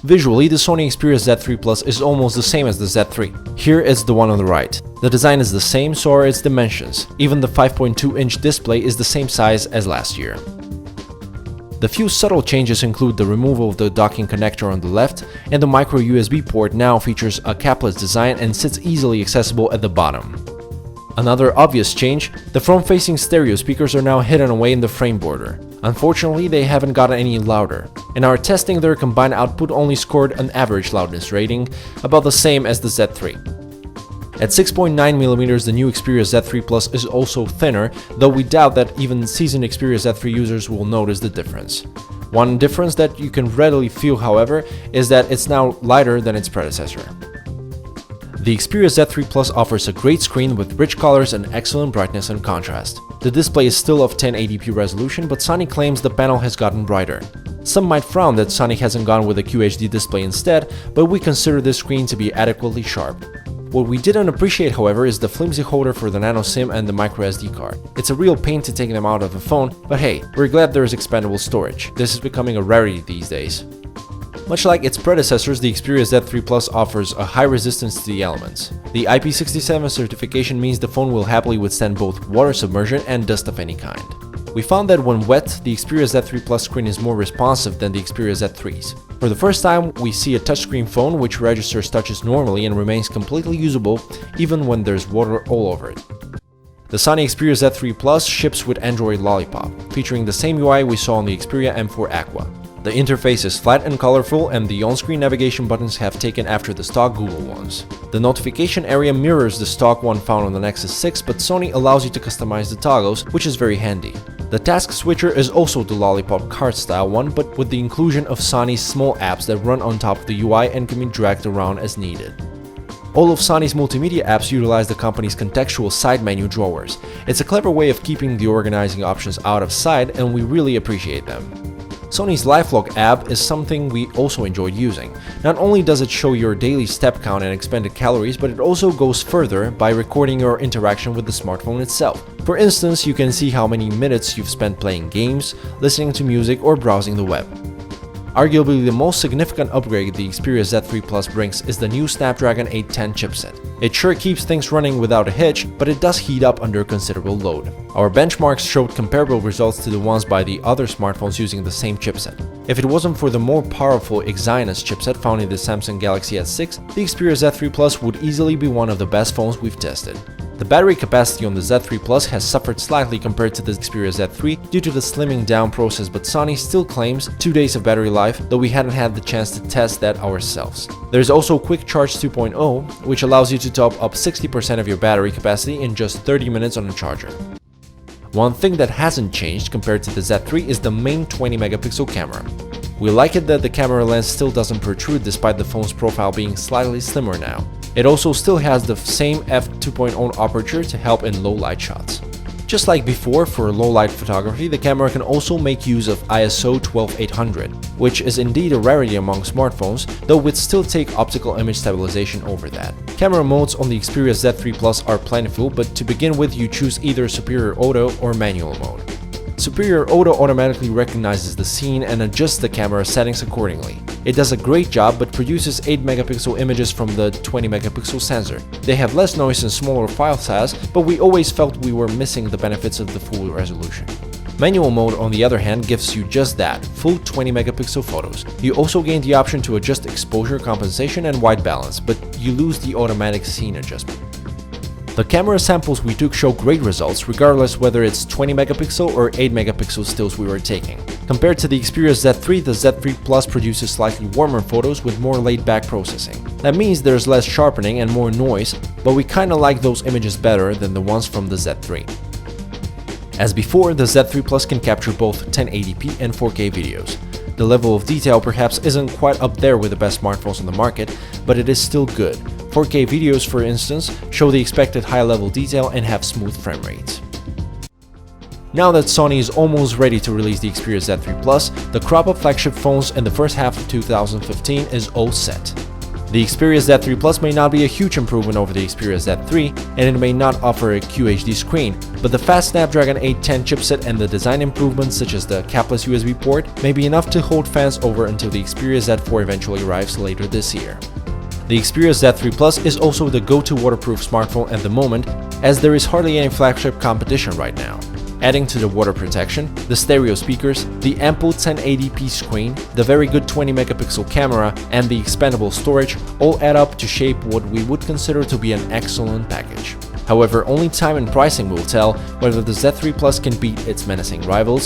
Visually, the Sony Xperia Z3 Plus is almost the same as the Z3. Here it's the one on the right. The design is the same, so are its dimensions. Even the 5.2-inch display is the same size as last year. The few subtle changes include the removal of the docking connector on the left, and the micro USB port now features a capless design and sits easily accessible at the bottom. Another obvious change, the front-facing stereo speakers are now hidden away in the frame border. Unfortunately, they haven't gotten any louder. In our testing, their combined output only scored an average loudness rating, about the same as the Z3. At 6.9mm, the new Xperia Z3 Plus is also thinner, though we doubt that even seasoned Xperia Z3 users will notice the difference. One difference that you can readily feel, however, is that it's now lighter than its predecessor. The Xperia Z3 Plus offers a great screen with rich colors and excellent brightness and contrast. The display is still of 1080p resolution, but Sony claims the panel has gotten brighter. Some might frown that Sony hasn't gone with a QHD display instead, but we consider this screen to be adequately sharp. What we didn't appreciate, however, is the flimsy holder for the nano SIM and the micro SD card. It's a real pain to take them out of a phone, but hey, we're glad there is expandable storage. This is becoming a rarity these days. Much like its predecessors, the Xperia Z3 Plus offers a high resistance to the elements. The IP67 certification means the phone will happily withstand both water submersion and dust of any kind. We found that when wet, the Xperia Z3 Plus screen is more responsive than the Xperia Z3's. For the first time, we see a touchscreen phone which registers touches normally and remains completely usable even when there's water all over it. The Sony Xperia Z3 Plus ships with Android Lollipop, featuring the same UI we saw on the Xperia M4 Aqua. The interface is flat and colorful, and the on-screen navigation buttons have taken after the stock Google ones. The notification area mirrors the stock one found on the Nexus 6, but Sony allows you to customize the toggles, which is very handy. The task switcher is also the Lollipop card style one, but with the inclusion of Sony's small apps that run on top of the UI and can be dragged around as needed. All of Sony's multimedia apps utilize the company's contextual side menu drawers. It's a clever way of keeping the organizing options out of sight, and we really appreciate them. Sony's LifeLog app is something we also enjoyed using. Not only does it show your daily step count and expended calories, but it also goes further by recording your interaction with the smartphone itself. For instance, you can see how many minutes you've spent playing games, listening to music, or browsing the web. Arguably the most significant upgrade the Xperia Z3 Plus brings is the new Snapdragon 810 chipset. It sure keeps things running without a hitch, but it does heat up under considerable load. Our benchmarks showed comparable results to the ones by the other smartphones using the same chipset. If it wasn't for the more powerful Exynos chipset found in the Samsung Galaxy S6, the Xperia Z3 Plus would easily be one of the best phones we've tested. The battery capacity on the Z3 Plus has suffered slightly compared to the Xperia Z3 due to the slimming down process, but Sony still claims 2 days of battery life, though we hadn't had the chance to test that ourselves. There's also Quick Charge 2.0, which allows you to top up 60% of your battery capacity in just 30 minutes on a charger. One thing that hasn't changed compared to the Z3 is the main 20-megapixel camera. We like it that the camera lens still doesn't protrude despite the phone's profile being slightly slimmer now. It also still has the same f2.0 aperture to help in low light shots. Just like before, for low light photography, the camera can also make use of ISO 12800, which is indeed a rarity among smartphones, though would still take optical image stabilization over that. Camera modes on the Xperia Z3 Plus are plentiful, but to begin with you choose either Superior Auto or Manual mode. Superior Auto automatically recognizes the scene and adjusts the camera settings accordingly. It does a great job but produces 8-megapixel images from the 20-megapixel sensor. They have less noise and smaller file size, but we always felt we were missing the benefits of the full resolution. Manual mode, on the other hand, gives you just that, full 20-megapixel photos. You also gain the option to adjust exposure compensation and white balance, but you lose the automatic scene adjustment. The camera samples we took show great results, regardless whether it's 20-megapixel or 8-megapixel stills we were taking. Compared to the Xperia Z3, the Z3 Plus produces slightly warmer photos with more laid-back processing. That means there's less sharpening and more noise, but we kinda like those images better than the ones from the Z3. As before, the Z3 Plus can capture both 1080p and 4K videos. The level of detail perhaps isn't quite up there with the best smartphones on the market, but it is still good. 4K videos, for instance, show the expected high-level detail and have smooth frame rates. Now that Sony is almost ready to release the Xperia Z3 Plus, the crop of flagship phones in the first half of 2015 is all set. The Xperia Z3 Plus may not be a huge improvement over the Xperia Z3, and it may not offer a QHD screen, but the fast Snapdragon 810 chipset and the design improvements such as the capless USB port may be enough to hold fans over until the Xperia Z4 eventually arrives later this year. The Xperia Z3 Plus is also the go-to waterproof smartphone at the moment, as there is hardly any flagship competition right now. Adding to the water protection, the stereo speakers, the ample 1080p screen, the very good 20-megapixel camera, and the expandable storage all add up to shape what we would consider to be an excellent package. However, only time and pricing will tell whether the Z3 Plus can beat its menacing rivals,